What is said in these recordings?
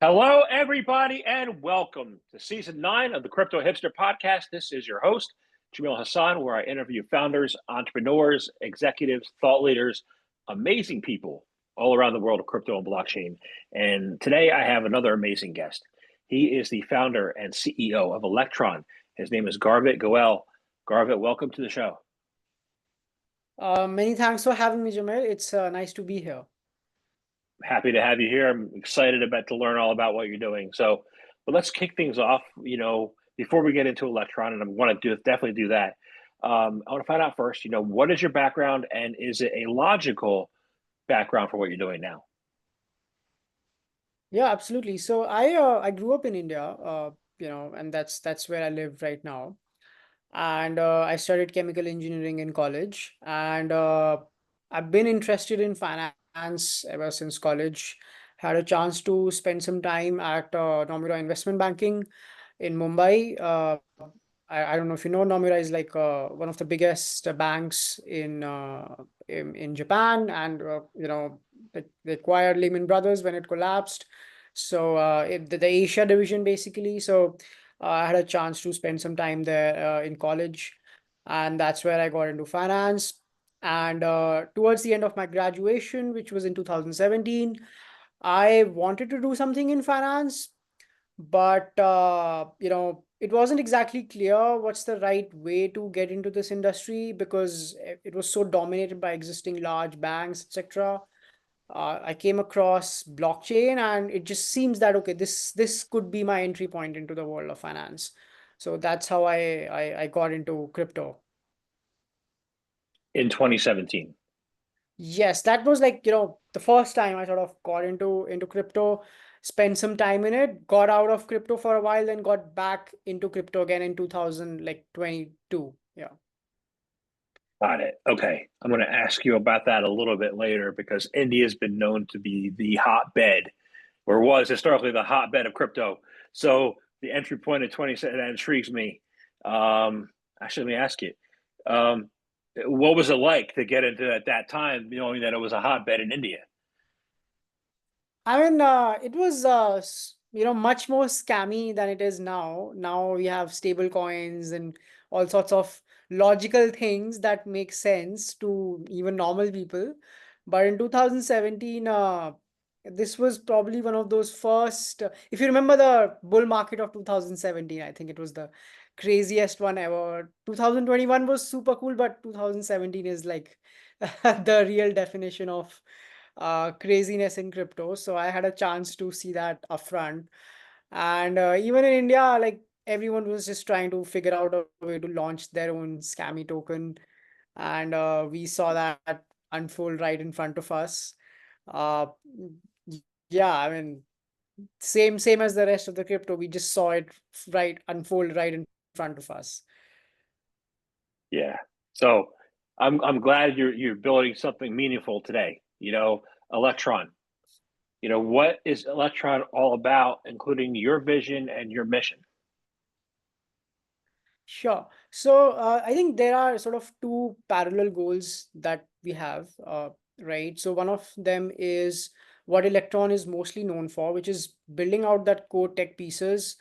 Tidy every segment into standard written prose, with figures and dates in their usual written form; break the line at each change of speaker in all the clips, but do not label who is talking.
Hello, everybody, and welcome to season 9 of the Crypto Hipster Podcast. This is your host, Jamil Hassan, where I interview founders, entrepreneurs, executives, thought leaders, amazing people all around the world of crypto and blockchain. And today I have another amazing guest. He is the founder and CEO of Electron. His name is Garvit Goel. Garvit, welcome to the show.
Many thanks for having me, Jamil. It's nice to be here.
Happy to have you here. I'm excited to learn all about what you're doing. But let's kick things off. Before we get into Electron, and I want to definitely do that. I want to find out first. What is your background, and is it a logical background for what you're doing now?
Yeah, absolutely. So I grew up in India, and that's where I live right now. And I studied chemical engineering in college, and I've been interested in finance ever since college. Had a chance to spend some time at Nomura Investment Banking in Mumbai. I don't know if you know, Nomura is like one of the biggest banks in Japan, and they acquired Lehman Brothers when it collapsed. So the Asia division basically. So I had a chance to spend some time there in college, and that's where I got into finance. And towards the end of my graduation, which was in 2017, I wanted to do something in finance, but it wasn't exactly clear what's the right way to get into this industry because it was so dominated by existing large banks, etc. I came across blockchain, and it just seems that okay, this could be my entry point into the world of finance. So that's how I got into crypto.
In 2017.
Yes, that was like, the first time I sort of got into crypto, spent some time in it, got out of crypto for a while, then got back into crypto again in 2022. Yeah.
Got it. Okay. I'm going to ask you about that a little bit later because India has been known to be the hotbed, or was historically the hotbed of crypto. So the entry point at 20, that intrigues me. Actually, let me ask you, what was it like to get into at that time, knowing that it was a hotbed in India?
I mean, it was much more scammy than it is now. Now we have stable coins and all sorts of logical things that make sense to even normal people. But in 2017, this was probably one of those first. If you remember the bull market of 2017, I think it was the craziest one ever. 2021 was super cool, but 2017 is like the real definition of craziness in crypto. So I had a chance to see that upfront. And even in India, like everyone was just trying to figure out a way to launch their own scammy token. And we saw that unfold right in front of us. Uh, yeah, I mean, same as the rest of the crypto. We just saw it right unfold right in front of us.
Yeah. So I'm glad you're building something meaningful today. Electron. What is Electron all about, including your vision and your mission?
Sure. So I think there are sort of two parallel goals that we have, right? So one of them is what Electron is mostly known for, which is building out that core tech pieces,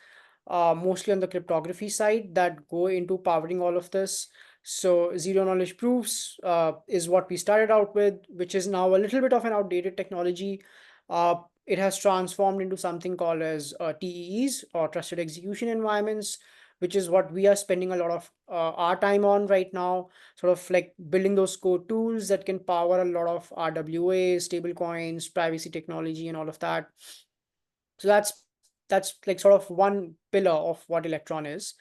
mostly on the cryptography side that go into powering all of this. So zero knowledge proofs is what we started out with, which is now a little bit of an outdated technology. It has transformed into something called as TEEs, or trusted execution environments, which is what we are spending a lot of our time on right now, sort of like building those core tools that can power a lot of RWA, stablecoins, privacy technology, and all of that. So that's like sort of one pillar of what Electron is.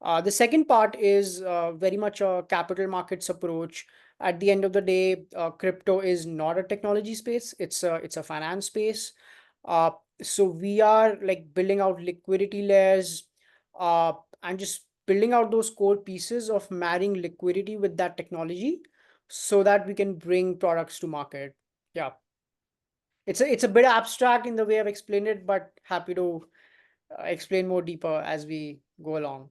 The second part is very much a capital markets approach. At the end of the day, crypto is not a technology space; it's a finance space. Uh, so we are like building out liquidity layers, uh, and just building out those core pieces of marrying liquidity with that technology, so that we can bring products to market. Yeah, it's a bit abstract in the way I've explained it, but happy to explain more deeper as we go along.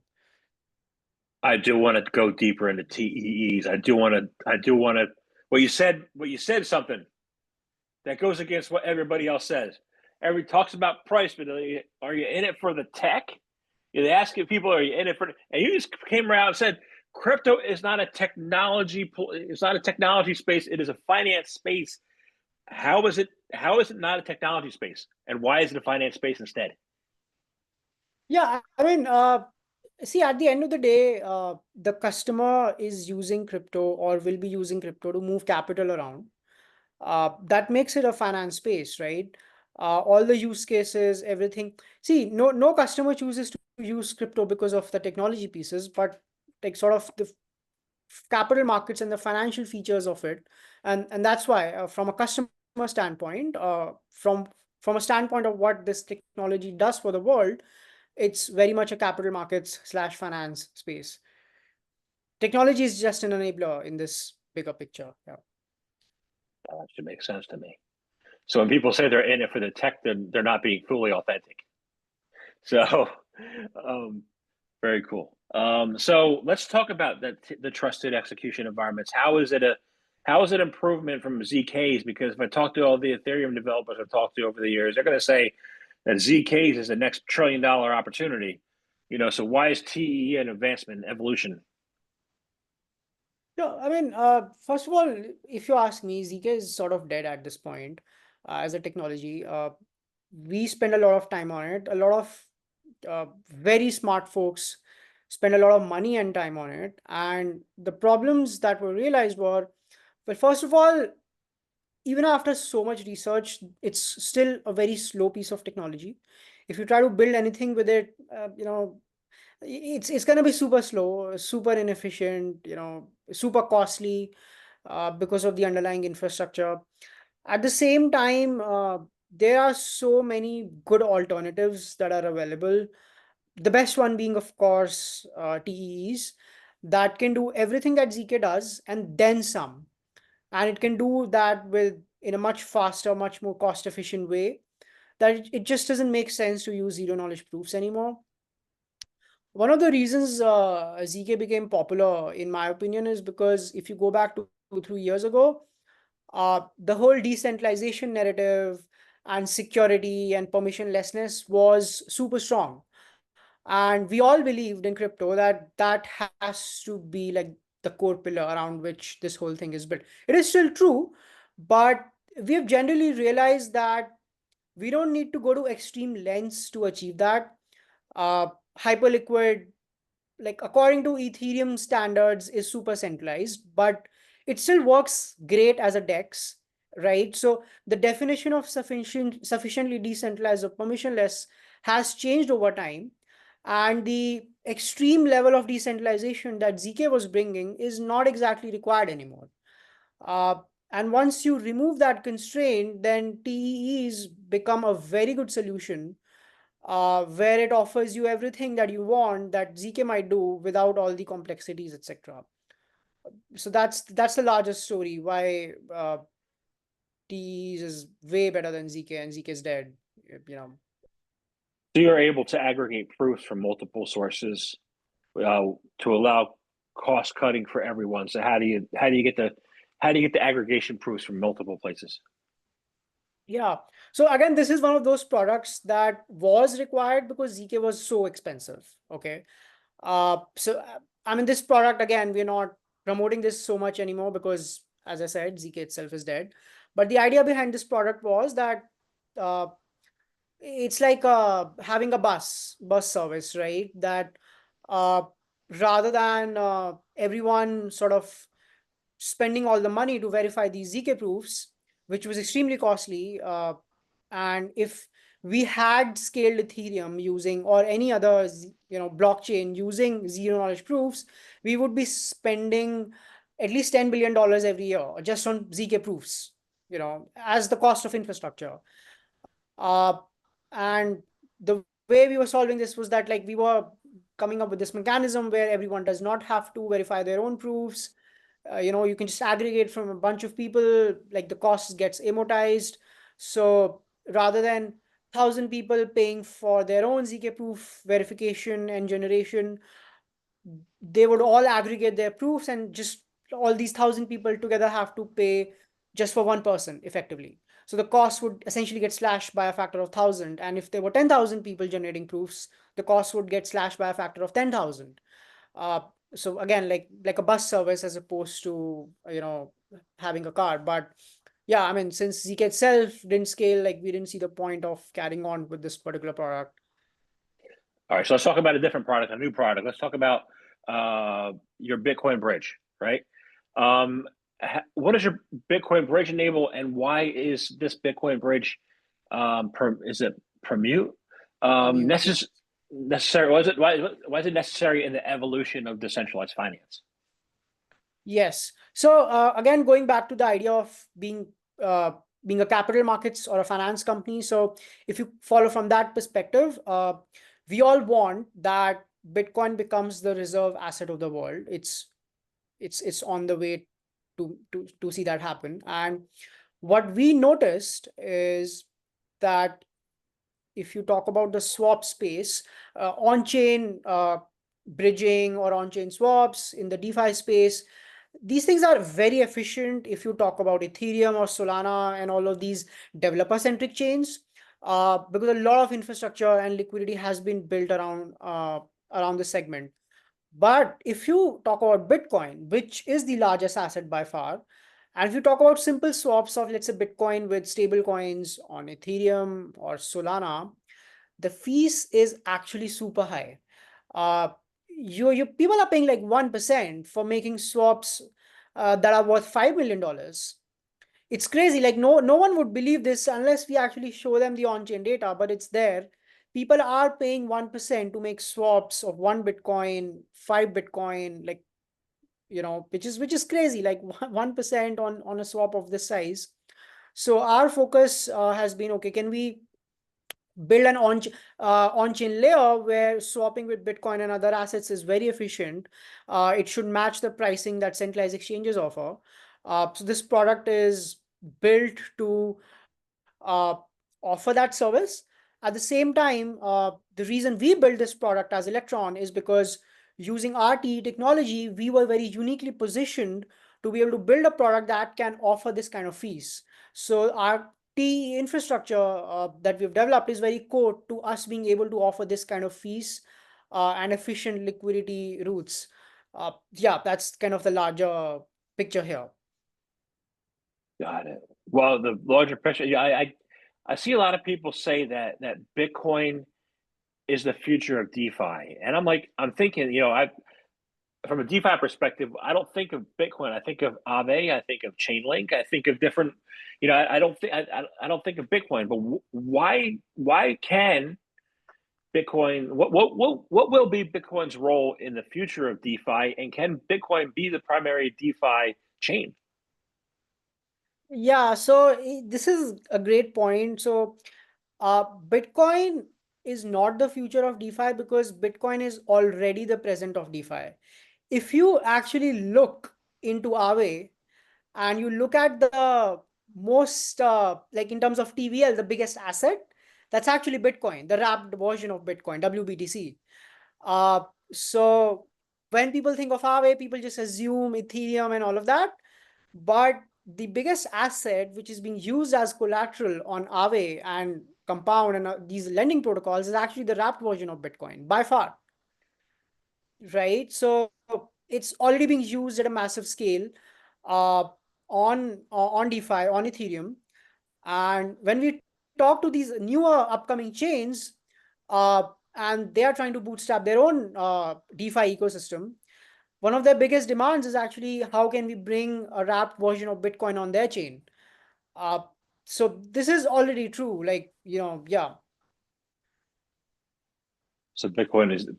I do want to go deeper into TEEs. I do want to. Well, you said something that goes against what everybody else says. everybody talks about price, but are you in it for the tech? They ask people, are you in it for? And you just came around and said, crypto is not a technology. It's not a technology space. It is a finance space. How is it? How is it not a technology space? And why is it a finance space instead?
Yeah, I mean, see, at the end of the day, the customer is using crypto or will be using crypto to move capital around. That makes it a finance space, right? All the use cases, everything. See, no customer chooses to use crypto because of the technology pieces, but like sort of the capital markets and the financial features of it, and that's why, from a customer standpoint, from a standpoint of what this technology does for the world, it's very much a capital markets slash finance space. Technology is just an enabler in this bigger picture. Yeah.
That should make sense to me. So when people say they're in it for the tech, they're not being fully authentic. So, very cool. So let's talk about the trusted execution environments. How is it improvement from ZKs? Because if I talk to all the Ethereum developers I've talked to over the years, they're going to say that ZKs is the next $1 trillion opportunity. So why is TE an advancement, evolution?
No, I mean, first of all, if you ask me, ZK is sort of dead at this point as a technology. We spend a lot of time on it. A lot of very smart folks spend a lot of money and time on it. And the problems that were realized were, well, first of all, even after so much research, it's still a very slow piece of technology. If you try to build anything with it, it's going to be super slow, super inefficient, super costly because of the underlying infrastructure. At the same time, there are so many good alternatives that are available. The best one being, of course, TEEs that can do everything that ZK does and then some. And it can do that in a much faster, much more cost efficient way, that it just doesn't make sense to use zero knowledge proofs anymore. One of the reasons ZK became popular, in my opinion, is because if you go back to 2-3 years ago, the whole decentralization narrative and security and permissionlessness was super strong. And we all believed in crypto that that has to be like the core pillar around which this whole thing is built. It is still true, but we have generally realized that we don't need to go to extreme lengths to achieve that. Uh, Hyperliquid, like according to Ethereum standards, is super centralized, but it still works great as a DEX, right? So the definition of sufficiently decentralized or permissionless has changed over time, and the extreme level of decentralization that ZK was bringing is not exactly required anymore. Uh, and once you remove that constraint, then TEEs become a very good solution, where it offers you everything that you want that ZK might do without all the complexities, etc. So that's the largest story why TEEs is way better than ZK and ZK is dead. You know.
So you're able to aggregate proofs from multiple sources to allow cost cutting for everyone. So how do you get the aggregation proofs from multiple places?
Yeah. So again, this is one of those products that was required because ZK was so expensive. Okay. I mean, this product, again, we're not promoting this so much anymore because, as I said, ZK itself is dead. But the idea behind this product was that uh, it's like having a bus service, right? That uh, rather than everyone sort of spending all the money to verify these ZK proofs, which was extremely costly. And if we had scaled Ethereum using, or any other blockchain using zero knowledge proofs, we would be spending at least $10 billion every year just on ZK proofs, as the cost of infrastructure. Uh, and the way we were solving this was that, like, we were coming up with this mechanism where everyone does not have to verify their own proofs. You can just aggregate from a bunch of people, like the cost gets amortized. So rather than 1,000 people paying for their own ZK proof verification and generation, they would all aggregate their proofs, and just all these 1,000 people together have to pay just for one person effectively. So the cost would essentially get slashed by a factor of 1,000. And if there were 10,000 people generating proofs, the cost would get slashed by a factor of 10,000. So again, like a bus service as opposed to, having a car. But yeah, I mean, since Zk itself didn't scale, like we didn't see the point of carrying on with this particular product.
All right, so let's talk about a different product, a new product. Let's talk about your Bitcoin bridge, right? What does your Bitcoin bridge enable, and why is this Bitcoin bridge, is it Permute?
Permute, yes.
Necessary? Why is it necessary in the evolution of decentralized finance?
Yes. So again, going back to the idea of being a capital markets or a finance company. So if you follow from that perspective, we all want that Bitcoin becomes the reserve asset of the world. It's on the way to see that happen. And what we noticed is that if you talk about the swap space, on-chain bridging or on-chain swaps in the DeFi space, these things are very efficient if you talk about Ethereum or Solana and all of these developer-centric chains, because a lot of infrastructure and liquidity has been built around the segment. But if you talk about Bitcoin, which is the largest asset by far, and if you talk about simple swaps of, let's say, Bitcoin with stable coins on Ethereum or Solana, the fees is actually super high. You people are paying like 1% for making swaps that are worth $5 million. It's crazy. Like no one would believe this unless we actually show them the on-chain data, but it's there. People are paying 1% to make swaps of 1 Bitcoin, 5 Bitcoin, like, which is crazy, like 1% on a swap of this size. So our focus has been, okay, can we build an on-chain layer where swapping with Bitcoin and other assets is very efficient. It should match the pricing that centralized exchanges offer. So this product is built to uh, offer that service. At the same time, the reason we built this product as Electron is because using RTE technology, we were very uniquely positioned to be able to build a product that can offer this kind of fees. So our TE infrastructure that we've developed is very core to us being able to offer this kind of fees and efficient liquidity routes. Yeah, that's kind of the larger picture here.
Got it. Well, the larger picture, yeah, I see a lot of people say that Bitcoin is the future of DeFi, and I'm thinking, from a DeFi perspective, I don't think of Bitcoin. I think of Aave. I think of Chainlink. I think of different. I don't think I don't think of Bitcoin. But why can Bitcoin? What will be Bitcoin's role in the future of DeFi? And can Bitcoin be the primary DeFi chain?
Yeah, so this is a great point. So Bitcoin is not the future of DeFi because Bitcoin is already the present of DeFi. If you actually look into Aave and you look at the most, like in terms of TVL, the biggest asset, that's actually Bitcoin, the wrapped version of Bitcoin, WBTC. So when people think of Aave, people just assume Ethereum and all of that. But the biggest asset which is being used as collateral on Aave and Compound and these lending protocols is actually the wrapped version of Bitcoin by far, right? So it's already being used at a massive scale uh, on DeFi, on Ethereum. And when we talk to these newer upcoming chains, and they are trying to bootstrap their own DeFi ecosystem, one of their biggest demands is actually how can we bring a wrapped version of Bitcoin on their chain. Uh, so this is already true. Like, yeah.
So Bitcoin is the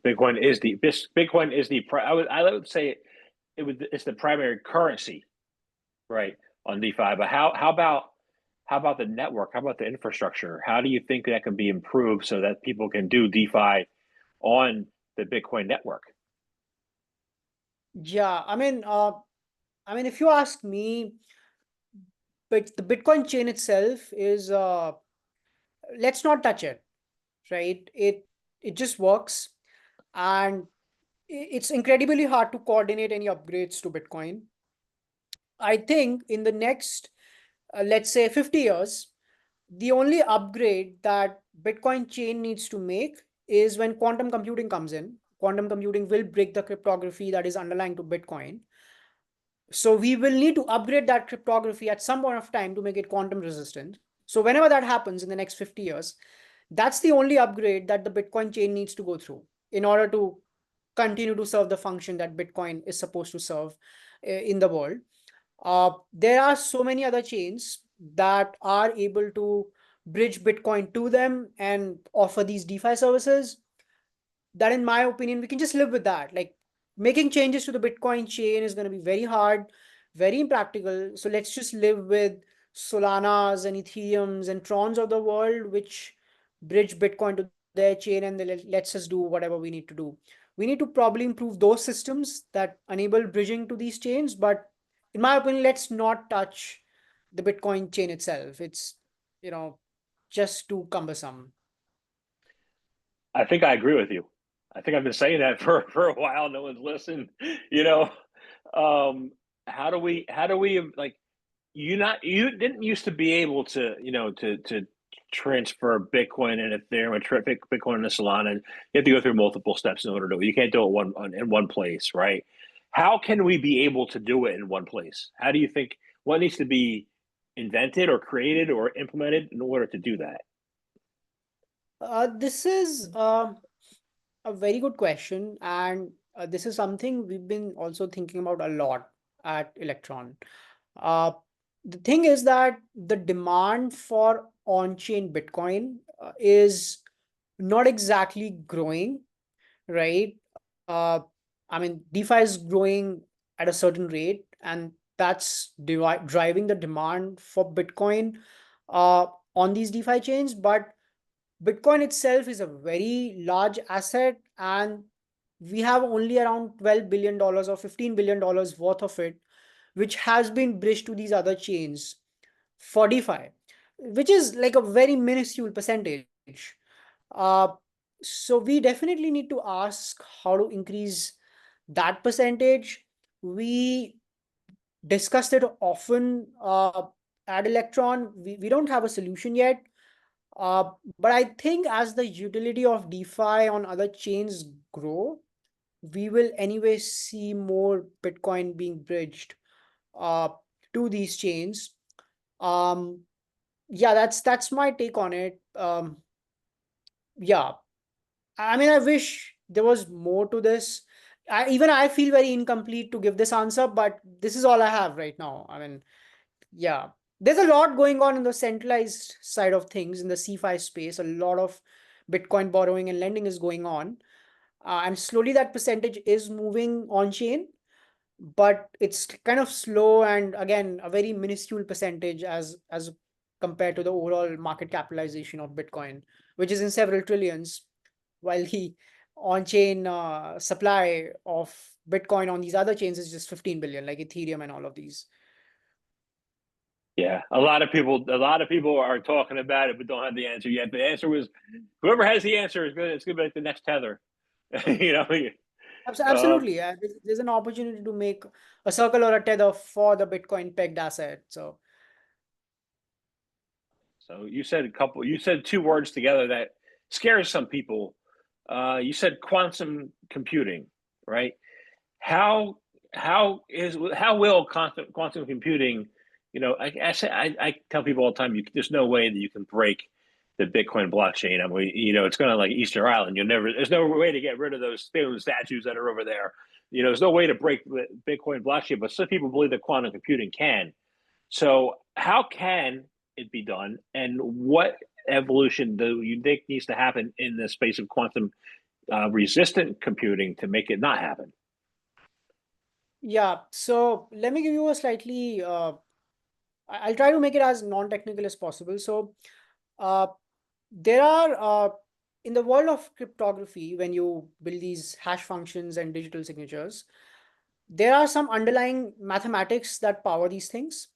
I would say it's the primary currency, right, on DeFi. But how about the network? How about the infrastructure? How do you think that can be improved so that people can do DeFi on the Bitcoin network?
Yeah, I mean, if you ask me, but the Bitcoin chain itself is let's not touch it, right? It just works, and it's incredibly hard to coordinate any upgrades to Bitcoin. I think in the next, let's say 50 years, the only upgrade that Bitcoin chain needs to make is when quantum computing comes in. Quantum computing will break the cryptography that is underlying to Bitcoin. So we will need to upgrade that cryptography at some point of time to make it quantum resistant. So whenever that happens in the next 50 years, that's the only upgrade that the Bitcoin chain needs to go through in order to continue to serve the function that Bitcoin is supposed to serve in the world. There are so many other chains that are able to bridge Bitcoin to them and offer these DeFi services that, in my opinion, we can just live with that. Like, making changes to the Bitcoin chain is going to be very hard, very impractical. So let's just live with Solanas and Ethereums and Trons of the world, which bridge Bitcoin to their chain, and they lets us do whatever we need to do. We need to probably improve those systems that enable bridging to these chains. But in my opinion, let's not touch the Bitcoin chain itself. It's, you know, just too cumbersome.
I think I agree with you. I think I've been saying that for a while. No one's listened. You know, how do we like you didn't used to be able to to transfer Bitcoin and Ethereum and Bitcoin and Solana. And you have to go through multiple steps in order to do it. You can't do it in one place, right? How can we be able to do it in one place? How do you think what needs to be invented or created or implemented in order to do that?
This is a very good question, and this is something we've been also thinking about a lot at Electron. Uh, the thing is that the demand for on-chain Bitcoin is not exactly growing, right? Uh, I mean, DeFi is growing at a certain rate, and that's driving the demand for Bitcoin uh, on these DeFi chains. But Bitcoin itself is a very large asset, and we have only around $12 billion or $15 billion worth of it, which has been bridged to these other chains for DeFi, which is like a very minuscule percentage. Uh, so we definitely need to ask how to increase that percentage. We discussed it often at Electron. We don't have a solution yet. But I think as the utility of DeFi on other chains grow, we will anyway see more Bitcoin being bridged uh, to these chains. Um, yeah, that's my take on it. Yeah, I mean, I wish there was more to this. Even I feel very incomplete to give this answer, but this is all I have right now. I mean, yeah, there's a lot going on in the centralized side of things in the CeFi space. A lot of Bitcoin borrowing and lending is going on, and slowly that percentage is moving on chain, but it's kind of slow, and again, a very minuscule percentage as compared to the overall market capitalization of Bitcoin, which is in several trillions, while the on-chain supply of Bitcoin on these other chains is just 15 billion, like Ethereum and all of these.
Yeah, a lot of people are talking about it, but don't have the answer yet. The answer was, whoever has the answer is good. It's gonna be like the next tether, you know. Um,
Absolutely. There's an opportunity to make a circle or a tether for the Bitcoin pegged asset. So
so you said two words together that scares some people. You said quantum computing, right? How how will quantum computing, I tell people all the time, there's no way that you can break the Bitcoin blockchain. I mean, it's going to like Easter Island. There's no way to get rid of those statues that are over there. There's no way to break the Bitcoin blockchain, but some people believe that quantum computing can. So how can it be done, and what evolution do you think needs to happen in the space of quantum resistant computing to make it not happen?
yeah, so let me give you a slightly I'll try to make it as non-technical as possible. So uh, there are in the world of cryptography, when you build these hash functions and digital signatures, there are some underlying mathematics that power these things.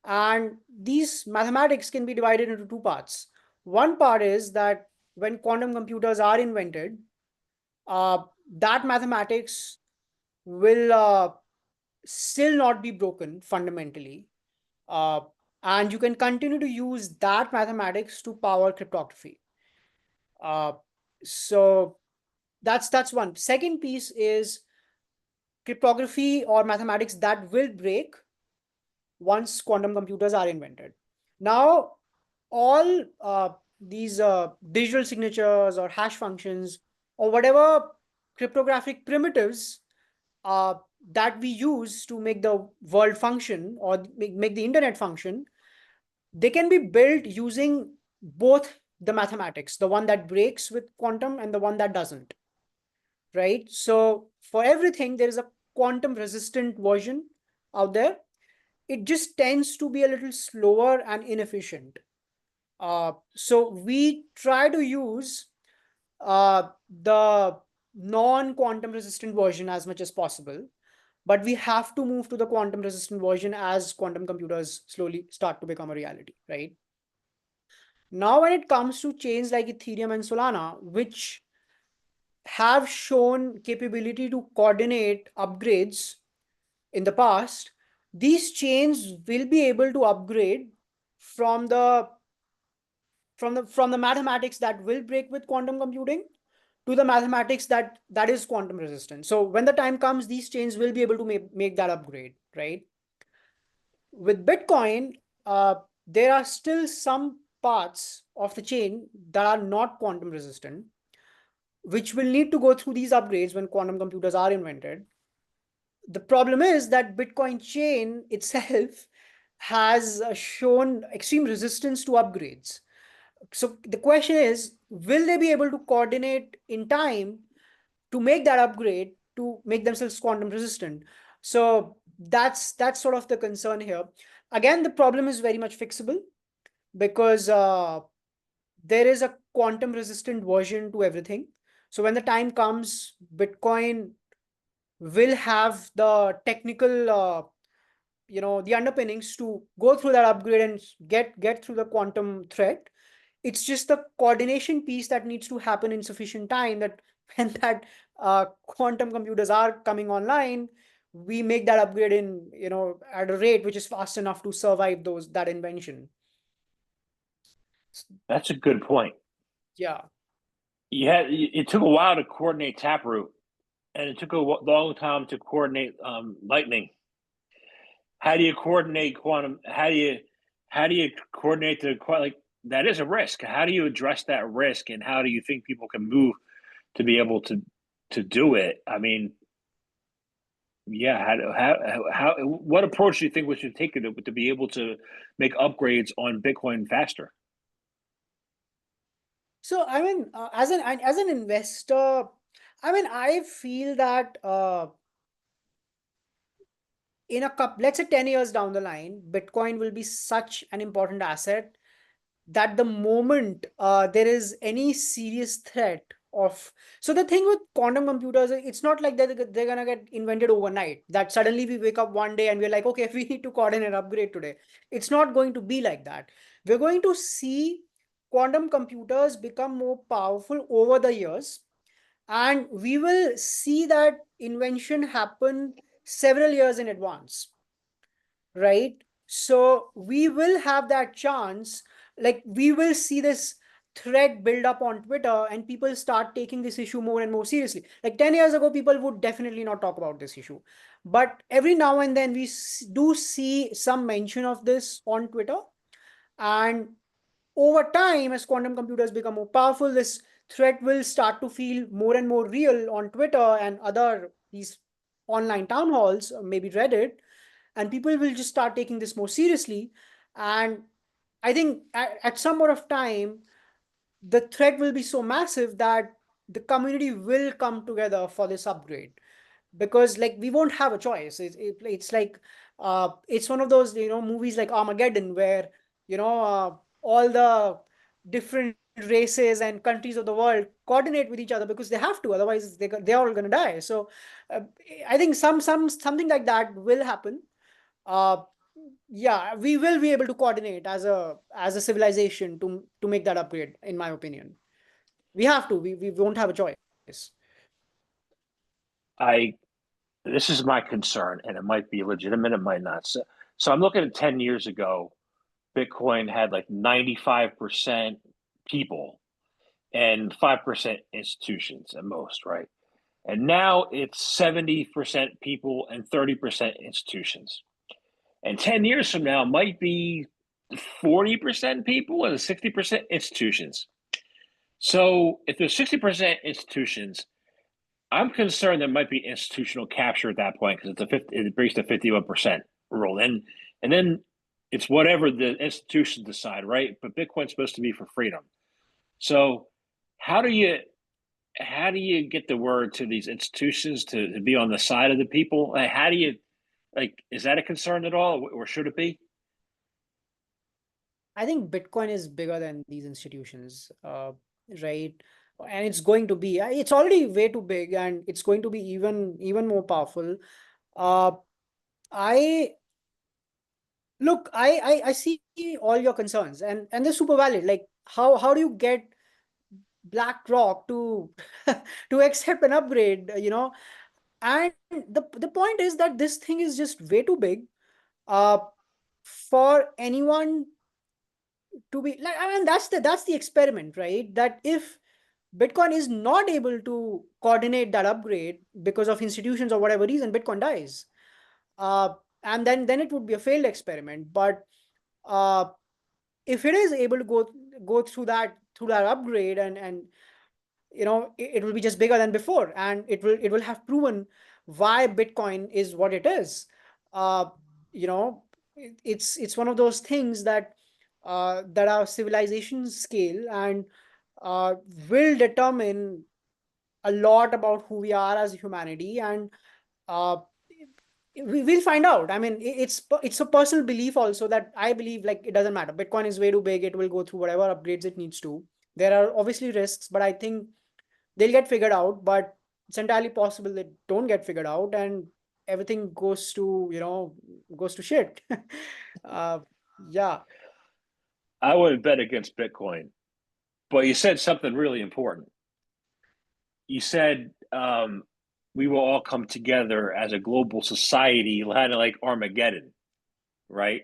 And these mathematics can be divided into two parts. One part is that when quantum computers are invented, that mathematics will still not be broken fundamentally. Uh, and you can continue to use that mathematics to power cryptography. Uh, so that's one. Second piece is cryptography or mathematics that will break once quantum computers are invented. Now, all these digital signatures or hash functions or whatever cryptographic primitives uh, that we use to make the world function or make the internet function, they can be built using both the mathematics, the one that breaks with quantum and the one that doesn't, right? So for everything, there is a quantum resistant version out there. It just tends to be a little slower and inefficient. So we try to use the non-quantum resistant version as much as possible, but we have to move to the quantum resistant version as quantum computers slowly start to become a reality, right? Now, when it comes to chains like Ethereum and Solana, which have shown capability to coordinate upgrades in the past, these chains will be able to upgrade from the mathematics that will break with quantum computing to the mathematics that is quantum resistant. So when the time comes, these chains will be able to make that upgrade, right? With Bitcoin, there are still some parts of the chain that are not quantum resistant, which will need to go through these upgrades when quantum computers are invented. The problem is that Bitcoin chain itself has shown extreme resistance to upgrades. So the question is, will they be able to coordinate in time to make that upgrade to make themselves quantum resistant? So that's sort of the concern here. Again, the problem is very much fixable because there is a quantum resistant version to everything. So when the time comes, Bitcoin will have the technical the underpinnings to go through that upgrade and get through the quantum threat. It's just the coordination piece that needs to happen in sufficient time that when that quantum computers are coming online, we make that upgrade in at a rate which is fast enough to survive that invention.
That's a good point.
Yeah.
It took a while to coordinate Taproot, and it took a long time to coordinate Lightning. How do you coordinate quantum? How do you coordinate like that is a risk. How do you address that risk, and how do you think people can move to be able to do it? I mean, yeah, how what approach do you think we should take to be able to make upgrades on Bitcoin faster?
So I mean, as an investor, I mean, I feel that in a couple, let's say 10 years down the line, Bitcoin will be such an important asset that the moment there is any serious threat of, so the thing with quantum computers, it's not like they're gonna get invented overnight, that suddenly we wake up one day and we're like, okay, we need to coordinate an upgrade today. It's not going to be like that. We're going to see quantum computers become more powerful over the years, and we will see that invention happen several years in advance, right? So we will have that chance, like we will see this thread build up on Twitter and people start taking this issue more and more seriously. Like 10 years ago, people would definitely not talk about this issue. But every now and then we do see some mention of this on Twitter. And over time, as quantum computers become more powerful, this threat will start to feel more and more real on Twitter and other these online town halls, maybe Reddit, and people will just start taking this more seriously. And I think at some point of time, the threat will be so massive that the community will come together for this upgrade, because like we won't have a choice. It's like it's one of those movies like Armageddon, where all the different races and countries of the world coordinate with each other because they have to, otherwise they're all going to die. So uh, I think something like that will happen. uh, yeah, we will be able to coordinate as a civilization to make that upgrade, in my opinion. We have to. We won't have a choice.
I This is my concern, and it might be legitimate, it might not. So I'm looking at 10 years ago. Bitcoin had like 95% people and 5% institutions at most, right? And now it's 70% people and 30% institutions. And 10 years from now might be 40% people and 60% institutions. So if there's 60% institutions, I'm concerned there might be institutional capture at that point because it breaks the 51% rule. And then it's whatever the institutions decide, right? But Bitcoin's supposed to be for freedom. So how do you get the word to these institutions to be on the side of the people? Like, how do you is that a concern at all, or should it be?
I think Bitcoin is bigger than these institutions, right? And it's going to be. It's already way too big, and it's going to be even more powerful. Uh, I look, I see all your concerns, and they're super valid. Like, how do you get BlackRock to to accept an upgrade? And the point is that this thing is just way too big, uh, for anyone to be like. I mean, that's the experiment, right? That if Bitcoin is not able to coordinate that upgrade because of institutions or whatever reason, Bitcoin dies. Uh, and then it would be a failed experiment. But uh, if it is able to go through that upgrade, and it will be just bigger than before, and it will have proven why Bitcoin is what it is. uh it's one of those things that our civilization scale, and uh will determine a lot about who we are as humanity. And uh we'll find out. I mean, it's a personal belief also, that I believe, like, it doesn't matter, Bitcoin is way too big, it will go through whatever upgrades it needs to. There are obviously risks, but I think they'll get figured out. But it's entirely possible they don't get figured out, and everything goes to shit. uh yeah.
I wouldn't bet against Bitcoin, but you said something really important. You said we will all come together as a global society, kind of like Armageddon, right?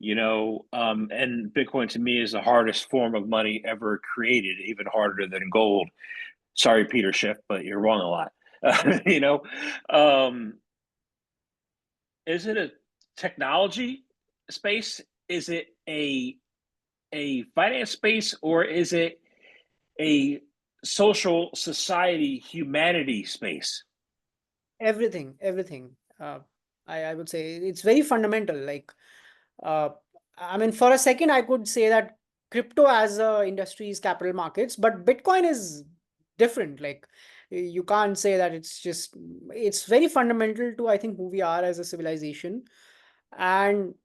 And Bitcoin to me is the hardest form of money ever created, even harder than gold. Sorry, Peter Schiff, but you're wrong a lot. you know, um, is it a technology space? Is it a finance space, or is it a social society humanity space?
Everything. I would say it's very fundamental. Like, uh I mean, for a second I could say that crypto as a industry is capital markets, but Bitcoin is different. Like, you can't say that. It's very fundamental to, I think, who we are as a civilization. And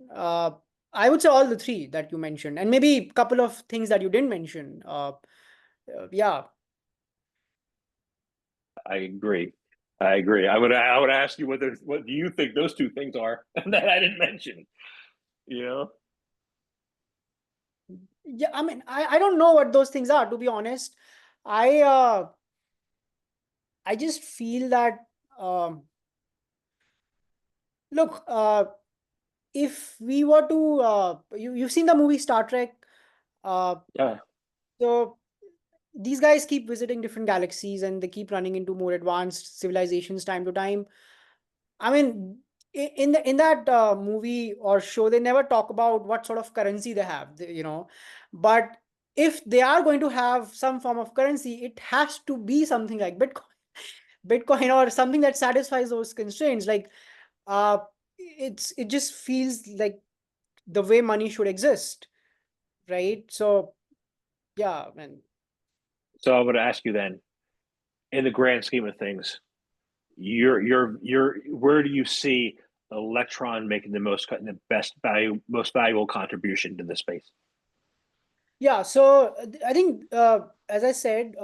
I would say all the three that you mentioned, and maybe a couple of things that you didn't mention. Yeah.
I agree. I agree. I would ask you what do you think those two things are that I didn't mention? You know,
Yeah, I mean, I don't know what those things are, to be honest. I uh i just feel that, um look, if we were to, you've seen the movie Star Trek. uh
yeah.
so these guys keep visiting different galaxies, and they keep running into more advanced civilizations time to time. I mean, in that movie or show, they never talk about what sort of currency they have, but if they are going to have some form of currency, it has to be something like Bitcoin, or something that satisfies those constraints. Like, uh it just feels like the way money should exist, right? So yeah, man.
So I would ask you then, in the grand scheme of things, you're where do you see Electron making the best value, most valuable contribution to the space?
Yeah, so I think, as I said,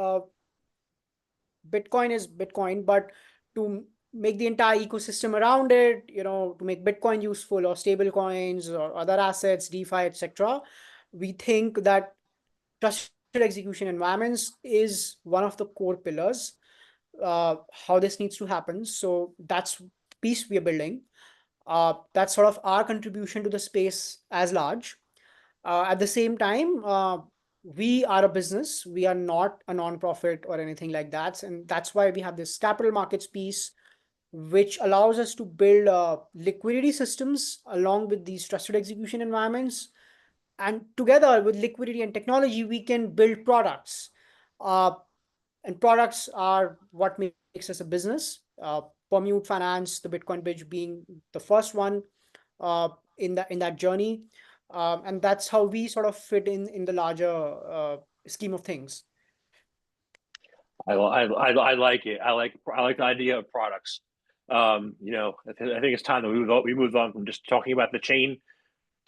Bitcoin is Bitcoin, but to make the entire ecosystem around it, to make Bitcoin useful, or stable coins or other assets, DeFi, etc., we think that trusted execution environments is one of the core pillars. How this needs to happen. So that's piece we are building. That's sort of our contribution to the space as large. At the same time, we are a business. We are not a nonprofit or anything like that. And that's why we have this capital markets piece, which allows us to build liquidity systems along with these trusted execution environments. And together with liquidity and technology, we can build products. And products are what makes us a business. Permute Finance, the Bitcoin Bridge being the first one in that journey. And that's how we sort of fit in the larger scheme of things.
I like it. I like the idea of products. I think it's time that we moved on from just talking about the chain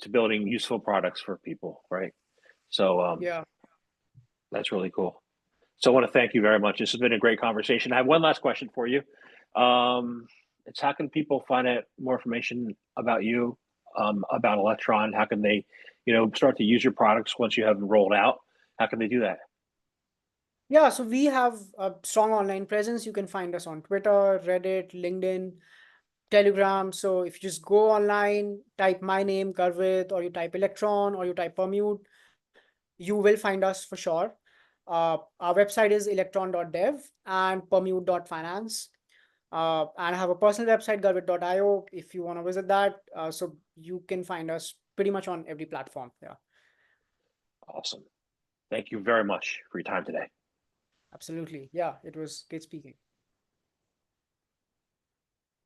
to building useful products for people, right? So
Yeah.
that's really cool. So I want to thank you very much. This has been a great conversation. I have one last question for you. It's how can people find out more information about you, about Electron? How can they, start to use your products once you have them rolled out? How can they do that?
Yeah, so we have a strong online presence. You can find us on Twitter, Reddit, LinkedIn, Telegram. So if you just go online, type my name, Garvit, or you type Electron, or you type Permute, you will find us for sure. Our website is electron.dev and permute.finance. And I have a personal website, garvit.io, if you want to visit that. So you can find us pretty much on every platform. Yeah,
Awesome. Thank you very much for your time today.
absolutely. Yeah, it was great speaking.